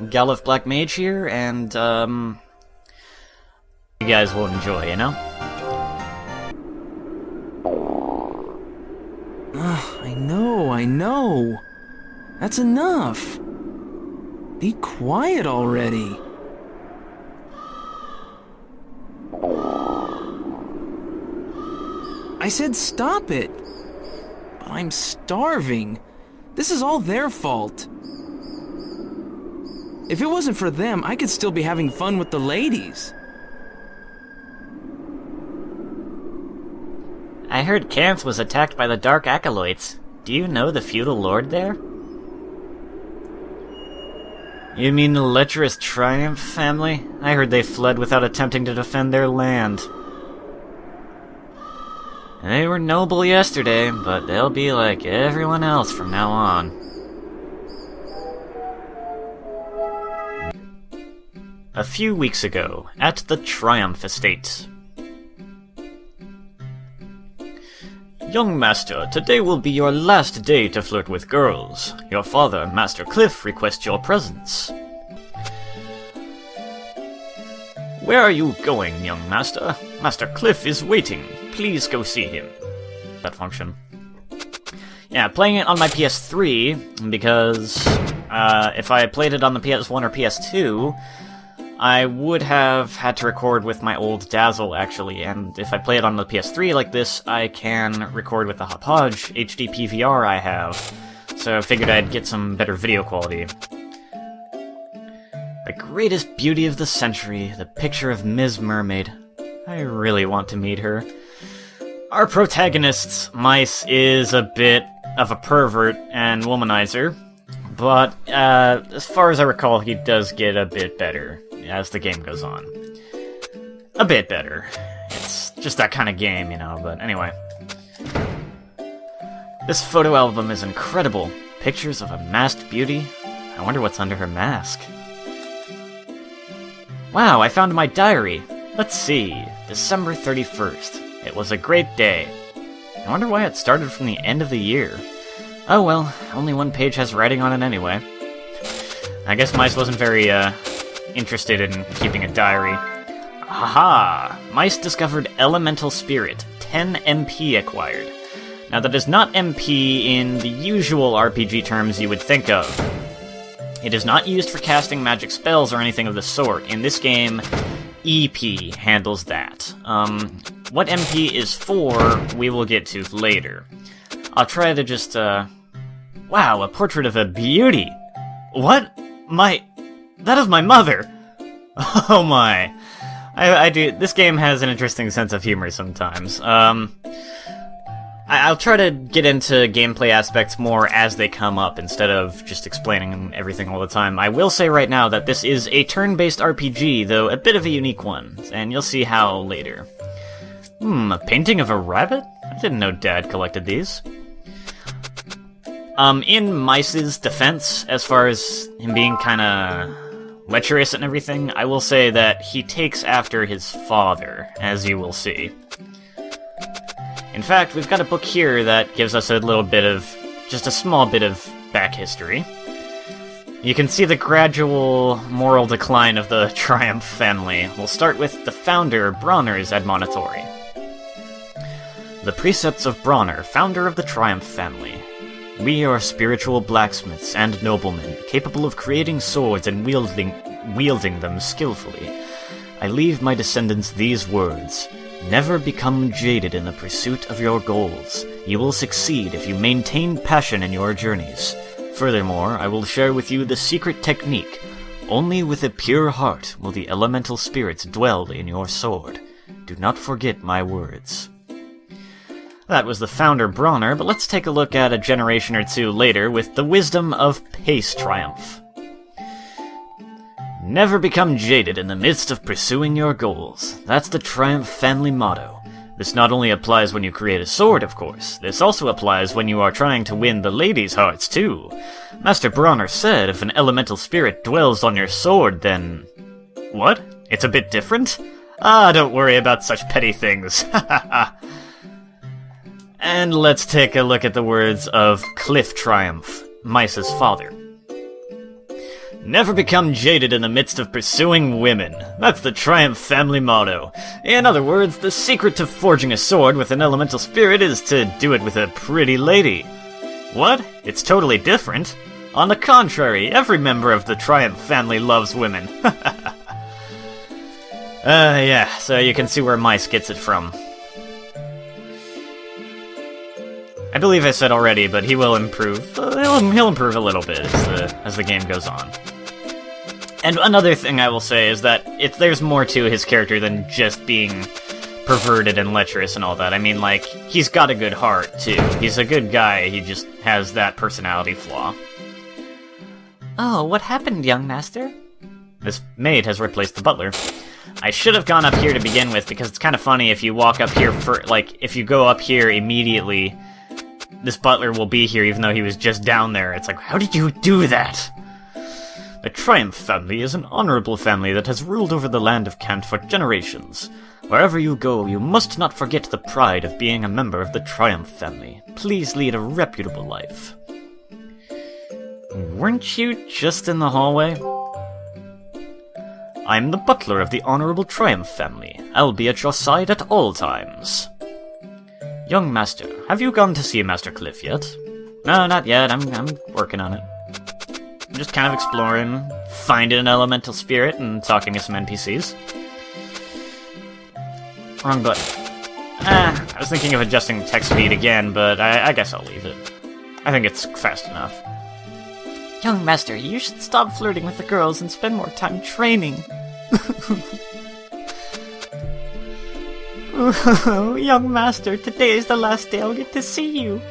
Galuf Black Mage here, and, you guys will enjoy, you know? I know. That's enough. Be quiet already. I said stop it. But I'm starving. This is all their fault. If it wasn't for them, I could still be having fun with the ladies. I heard Kanth was attacked by the Dark Acolytes. Do you know the feudal lord there? You mean the lecherous Triumph family? I heard they fled without attempting to defend their land. They were noble yesterday, but they'll be like everyone else from now on. A few weeks ago, at the Triumph estate. Young Master, today will be your last day to flirt with girls. Your father, Master Cliff, requests your presence. Where are you going, young Master? Master Cliff is waiting. Please go see him. That function. Yeah, playing it on my PS3, because if I played it on the PS1 or PS2, I would have had to record with my old Dazzle, actually, and if I play it on the PS3 like this, I can record with the Hauppauge HD PVR I have, so I figured I'd get some better video quality. The greatest beauty of the century, the picture of Ms. Mermaid. I really want to meet her. Our protagonist, Mice, is a bit of a pervert and womanizer, but as far as I recall, he does get a bit better as the game goes on. A bit better. It's just that kind of game, you know, but anyway. This photo album is incredible. Pictures of a masked beauty. I wonder what's under her mask. Wow, I found my diary. Let's see. December 31st. It was a great day. I wonder why it started from the end of the year. Oh well, only one page has writing on it anyway. I guess Mice wasn't very, interested in keeping a diary. Haha! Mice discovered Elemental Spirit. 10 MP acquired. Now that is not MP in the usual RPG terms you would think of. It is not used for casting magic spells or anything of the sort. In this game, EP handles that. What MP is for, we will get to later. I'll try to just, Wow, a portrait of a beauty! What? That is my mother! Oh my. I do. This game has an interesting sense of humor sometimes. I'll try to get into gameplay aspects more as they come up, instead of just explaining everything all the time. I will say right now that this is a turn-based RPG, though a bit of a unique one, and you'll see how later. A painting of a rabbit? I didn't know Dad collected these. In Mice's defense, as far as him being kinda lecherous and everything, I will say that he takes after his father, as you will see. In fact, we've got a book here that gives us a little bit of, just a small bit of back history. You can see the gradual moral decline of the Triumph family. We'll start with the founder, Bronner's admonitory. The precepts of Bronner, founder of the Triumph family. We are spiritual blacksmiths and noblemen, capable of creating swords and wielding them skillfully. I leave my descendants these words. Never become jaded in the pursuit of your goals. You will succeed if you maintain passion in your journeys. Furthermore, I will share with you the secret technique. Only with a pure heart will the elemental spirits dwell in your sword. Do not forget my words. That was the founder, Bronner, but let's take a look at a generation or two later with the wisdom of Pace Triumph. Never become jaded in the midst of pursuing your goals. That's the Triumph family motto. This not only applies when you create a sword, of course. This also applies when you are trying to win the ladies' hearts, too. Master Bronner said if an elemental spirit dwells on your sword, then... What? It's a bit different? Ah, don't worry about such petty things. Ha ha ha. And let's take a look at the words of Cliff Triumph, Mice's father. Never become jaded in the midst of pursuing women. That's the Triumph family motto. In other words, the secret to forging a sword with an elemental spirit is to do it with a pretty lady. What? It's totally different? On the contrary, every member of the Triumph family loves women. Yeah, so you can see where Mice gets it from. I believe I said already, but he will improve. He'll improve a little bit as the game goes on. And another thing I will say is that there's more to his character than just being perverted and lecherous and all that. I mean, like, he's got a good heart, too. He's a good guy, he just has that personality flaw. Oh, what happened, young master? This maid has replaced the butler. I should have gone up here to begin with, because it's kind of funny if you walk up here if you go up here immediately, this butler will be here even though he was just down there. It's like, how did you do that? The Triumph family is an honorable family that has ruled over the land of Kant for generations. Wherever you go, you must not forget the pride of being a member of the Triumph family. Please lead a reputable life. Weren't you just in the hallway? I'm the butler of the Honorable Triumph family. I'll be at your side at all times. Young master, have you gone to see Master Cliff yet? No, not yet. I'm working on it. I'm just kind of exploring, finding an elemental spirit, and talking to some NPCs. Wrong button. I was thinking of adjusting text speed again, but I guess I'll leave it. I think it's fast enough. Young master, you should stop flirting with the girls and spend more time training. Oh, young master, today is the last day I'll get to see you.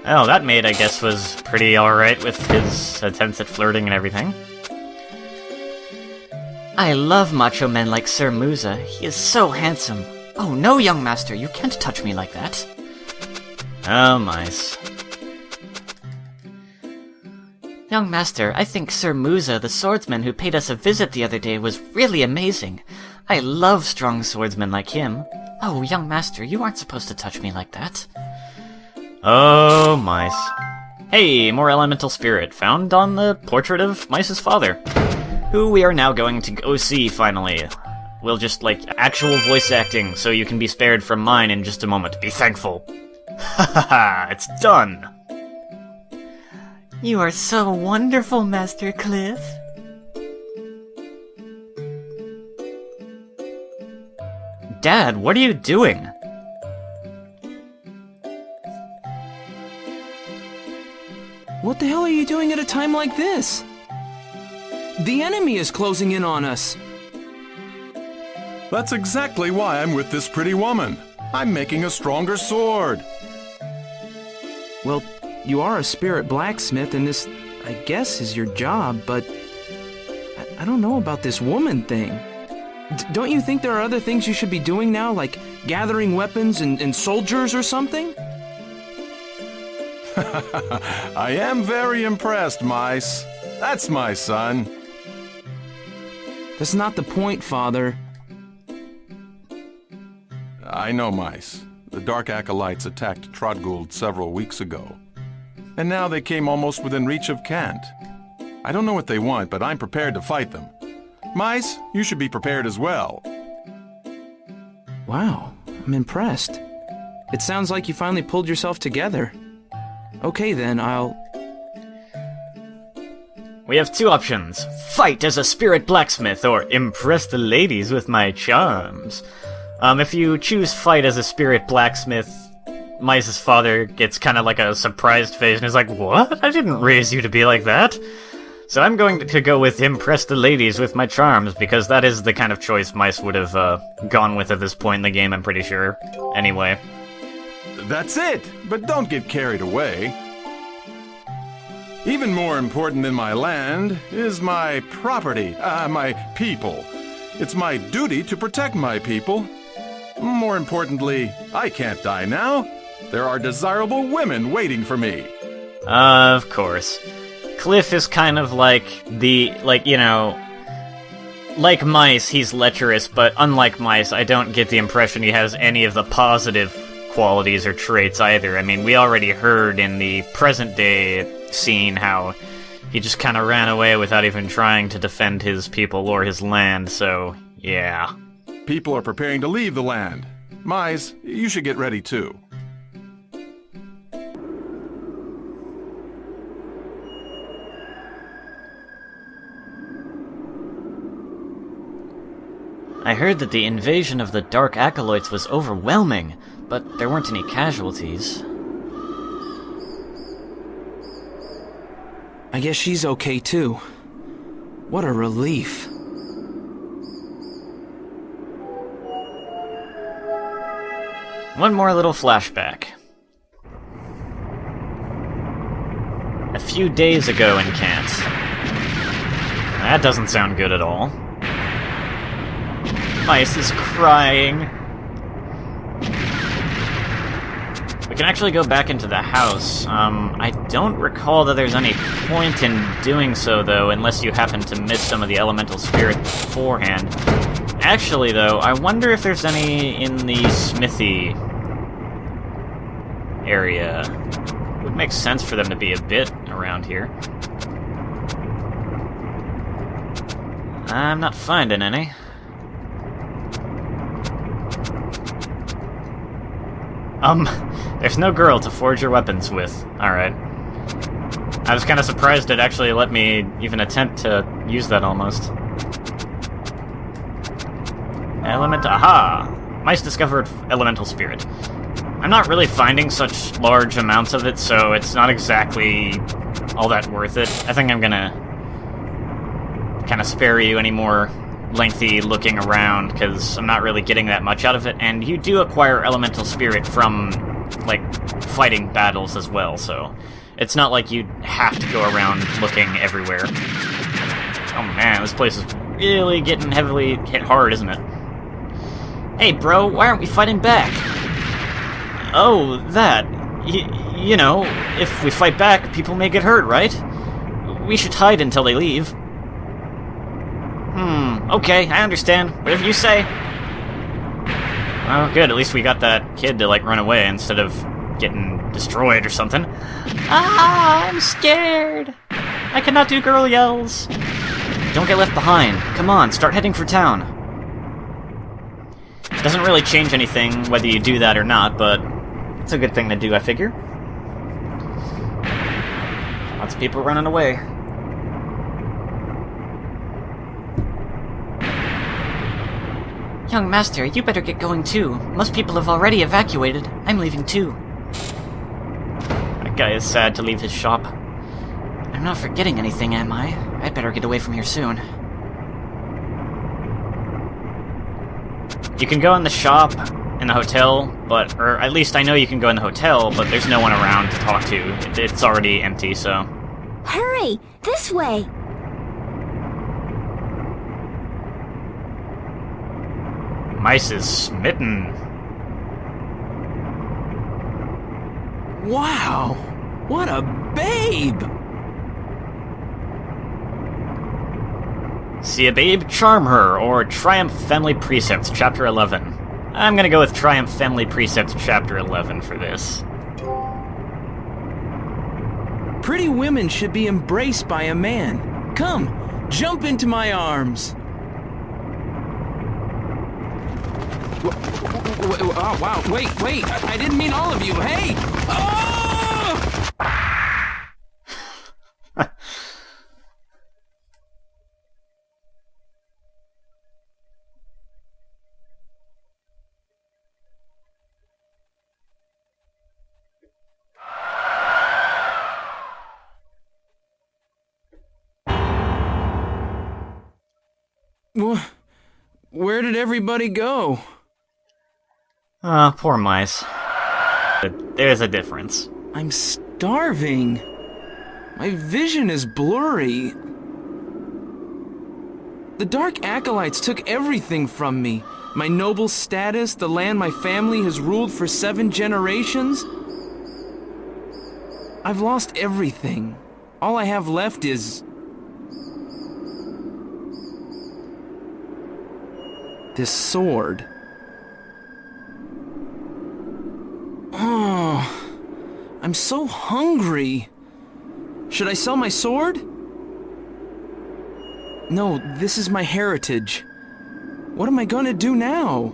Oh, that maid, I guess, was pretty alright with his attempts at flirting and everything. I love macho men like Sir Musa. He is so handsome. Oh no, young master, you can't touch me like that. Oh, mice. Young master, I think Sir Musa, the swordsman who paid us a visit the other day, was really amazing. I love strong swordsmen like him. Oh, young master, you aren't supposed to touch me like that. Oh, mice. Hey, more elemental spirit, found on the portrait of Mice's father, who we are now going to go see, finally. We'll just, actual voice acting, so you can be spared from mine in just a moment. Be thankful. Ha ha ha, it's done! You are so wonderful, Master Cliff. Dad, what are you doing? What the hell are you doing at a time like this? The enemy is closing in on us. That's exactly why I'm with this pretty woman. I'm making a stronger sword. Well, you are a spirit blacksmith, and this, I guess, is your job, but I don't know about this woman thing. Don't you think there are other things you should be doing now, like gathering weapons and soldiers or something? I am very impressed, Mice. That's my son. That's not the point, Father. I know, Mice. The Dark Acolytes attacked Trodgold several weeks ago. And now they came almost within reach of Kant. I don't know what they want, but I'm prepared to fight them. Mice, you should be prepared as well. Wow, I'm impressed. It sounds like you finally pulled yourself together. Okay then, We have two options. Fight as a spirit blacksmith, or impress the ladies with my charms. If you choose fight as a spirit blacksmith, Mice's father gets kind of like a surprised face and is like, what? I didn't raise you to be like that. So I'm going to go with impress the ladies with my charms, because that is the kind of choice Mice would have gone with at this point in the game, I'm pretty sure. Anyway. That's it, but don't get carried away. Even more important than my land is my property, my people. It's my duty to protect my people. More importantly, I can't die now. There are desirable women waiting for me. Of course. Cliff is kind of like like Mice, he's lecherous, but unlike Mice, I don't get the impression he has any of the positive qualities or traits either. I mean, we already heard in the present day scene how He just kind of ran away without even trying to defend his people or his land, so yeah. People are preparing to leave the land. Mize, you should get ready too. I heard that the invasion of the Dark Acolytes was overwhelming, but there weren't any casualties. I guess she's okay too. What a relief. One more little flashback. A few days ago in Kant. That doesn't sound good at all. Mice is crying. We can actually go back into the house. I don't recall that there's any point in doing so, though, unless you happen to miss some of the elemental spirit beforehand. Actually, though, I wonder if there's any in the smithy area. It would make sense for them to be a bit around here. I'm not finding any. There's no girl to forge your weapons with. Alright. I was kind of surprised it actually let me even attempt to use that almost. Element... Aha! Mice discovered elemental spirit. I'm not really finding such large amounts of it, so it's not exactly all that worth it. I think I'm gonna kind of spare you any more lengthy looking around, because I'm not really getting that much out of it, and you do acquire elemental spirit from, like, fighting battles as well, so it's not like you have to go around looking everywhere. Oh man, this place is really getting heavily hit hard, isn't it? Hey bro, why aren't we fighting back? Oh, that. You know, if we fight back, people may get hurt, right? We should hide until they leave. Okay, I understand. Whatever you say. Oh, good. At least we got that kid to, like, run away instead of getting destroyed or something. Ah, I'm scared. I cannot do girl yells. Don't get left behind. Come on, start heading for town. Doesn't really change anything whether you do that or not, but it's a good thing to do, I figure. Lots of people running away. Young master, you better get going too. Most people have already evacuated. I'm leaving too. That guy is sad to leave his shop. I'm not forgetting anything, am I? I'd better get away from here soon. You can go in the shop, in the hotel, but... or at least I know you can go in the hotel, but there's no one around to talk to. It's already empty, so... Hurry! This way! Mice is smitten. Wow! What a babe! See a babe? Charm her, or Triumph Family Precepts, Chapter 11. I'm gonna go with Triumph Family Precepts, Chapter 11 for this. Pretty women should be embraced by a man. Come, jump into my arms. Oh, wow, wait, I didn't mean all of you, hey! Oh! Where did everybody go? Ah, poor mice. There's a difference. I'm starving. My vision is blurry. The Dark Acolytes took everything from me. My noble status, the land my family has ruled for 7 generations. I've lost everything. All I have left is... this sword. Oh, I'm so hungry. Should I sell my sword? No, this is my heritage. What am I gonna do now?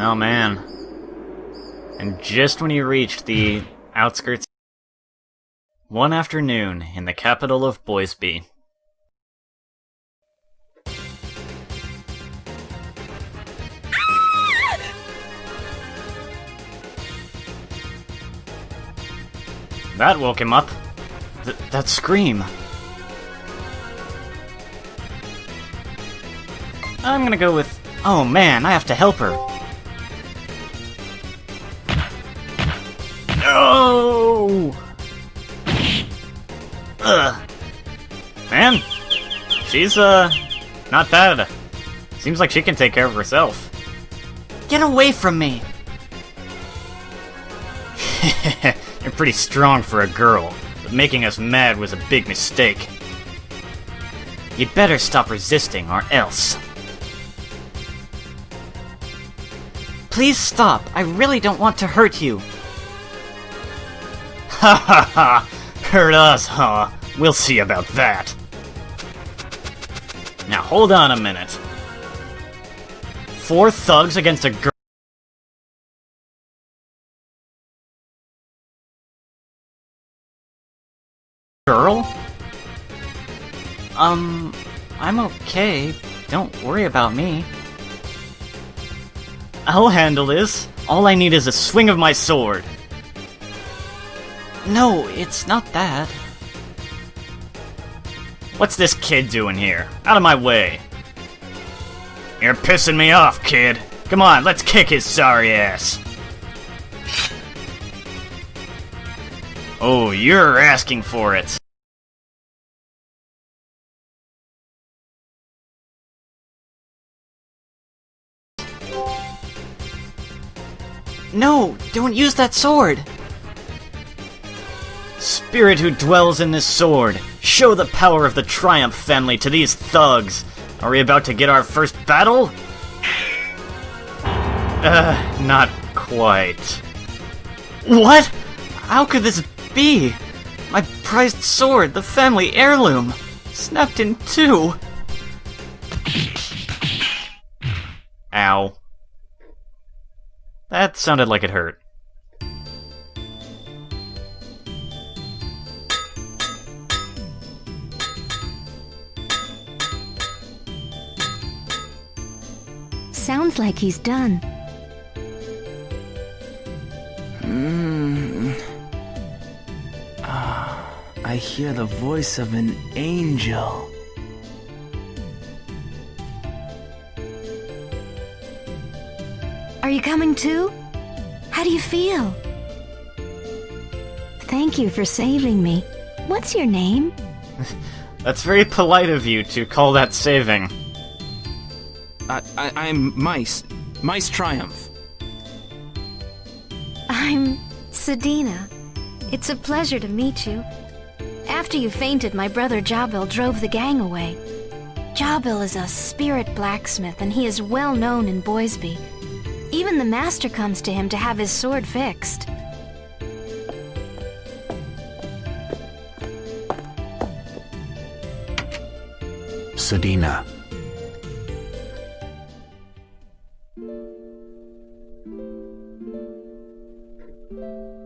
Oh man. And just when you reached the outskirts, one afternoon in the capital of Boisby. That woke him up. That scream. I'm gonna go with... Oh man, I have to help her. No! Ugh. Man, she's, not bad. Seems like she can take care of herself. Get away from me! You're pretty strong for a girl, but making us mad was a big mistake. You'd better stop resisting, or else. Please stop. I really don't want to hurt you. Ha ha ha! Hurt us, huh? We'll see about that. Now hold on a minute. 4 thugs against a girl? I'm okay. Don't worry about me. I'll handle this. All I need is a swing of my sword. No, it's not that. What's this kid doing here? Out of my way. You're pissing me off, kid. Come on, let's kick his sorry ass. Oh, you're asking for it. No, don't use that sword! Spirit who dwells in this sword, show the power of the Triumph family to these thugs! Are we about to get our first battle? Not quite. What? How could this be? My prized sword, the family heirloom, snapped in 2. Ow. That sounded like it hurt. Sounds like he's done. I hear the voice of an angel. Are you coming too? How do you feel? Thank you for saving me. What's your name? That's very polite of you to call that saving. I'm Mice. Mice Triumph. I'm Sedina. It's a pleasure to meet you. After you fainted, my brother Jabil drove the gang away. Jabil is a spirit blacksmith, and he is well known in Boisby. Even the master comes to him to have his sword fixed. Sedina.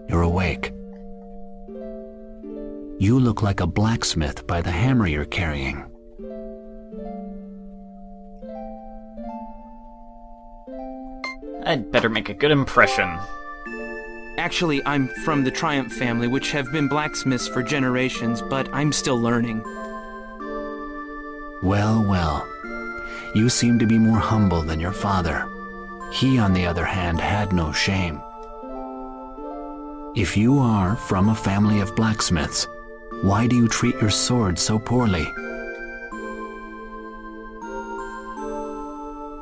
You're awake. You look like a blacksmith by the hammer you're carrying. I'd better make a good impression. Actually, I'm from the Triumph family, which have been blacksmiths for generations, but I'm still learning. Well, well. You seem to be more humble than your father. He, on the other hand, had no shame. If you are from a family of blacksmiths, why do you treat your sword so poorly?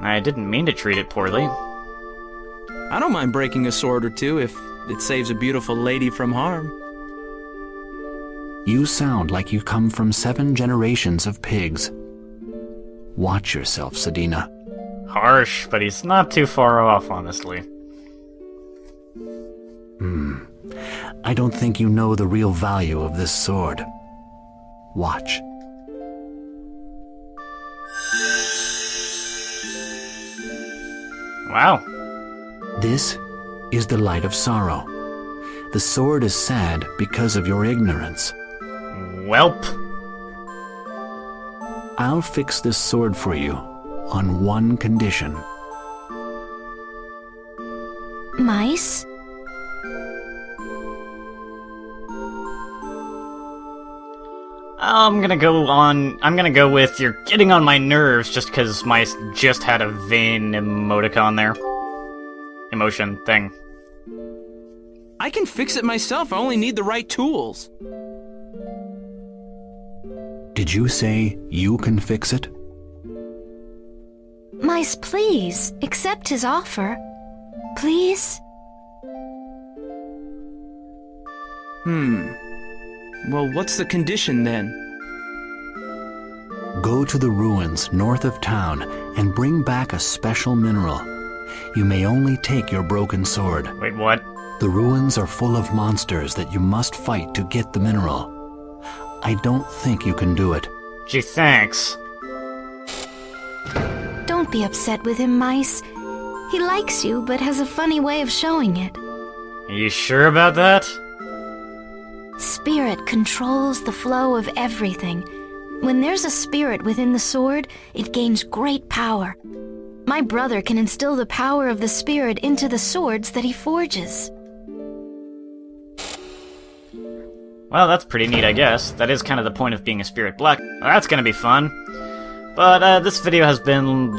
I didn't mean to treat it poorly. I don't mind breaking a sword or two if it saves a beautiful lady from harm. You sound like you come from 7 generations of pigs. Watch yourself, Sedina. Harsh, but he's not too far off, honestly. I don't think you know the real value of this sword. Watch. Wow. This is the light of sorrow. The sword is sad because of your ignorance. Welp. I'll fix this sword for you on one condition. Mice? I'm gonna go with you're getting on my nerves just because Mice just had a vain emoticon there. Emotion thing. I can fix it myself. I only need the right tools. Did you say you can fix it? Mice, please, accept his offer. Please? Well, what's the condition then? Go to the ruins north of town and bring back a special mineral. You may only take your broken sword. Wait, what? The ruins are full of monsters that you must fight to get the mineral. I don't think you can do it. Gee, thanks. Don't be upset with him, Mice. He likes you, but has a funny way of showing it. Are you sure about that? Spirit controls the flow of everything. When there's a spirit within the sword, it gains great power. My brother can instill the power of the spirit into the swords that he forges. Well, that's pretty neat, I guess. That is kind of the point of being a spirit black. That's gonna be fun. But this video has been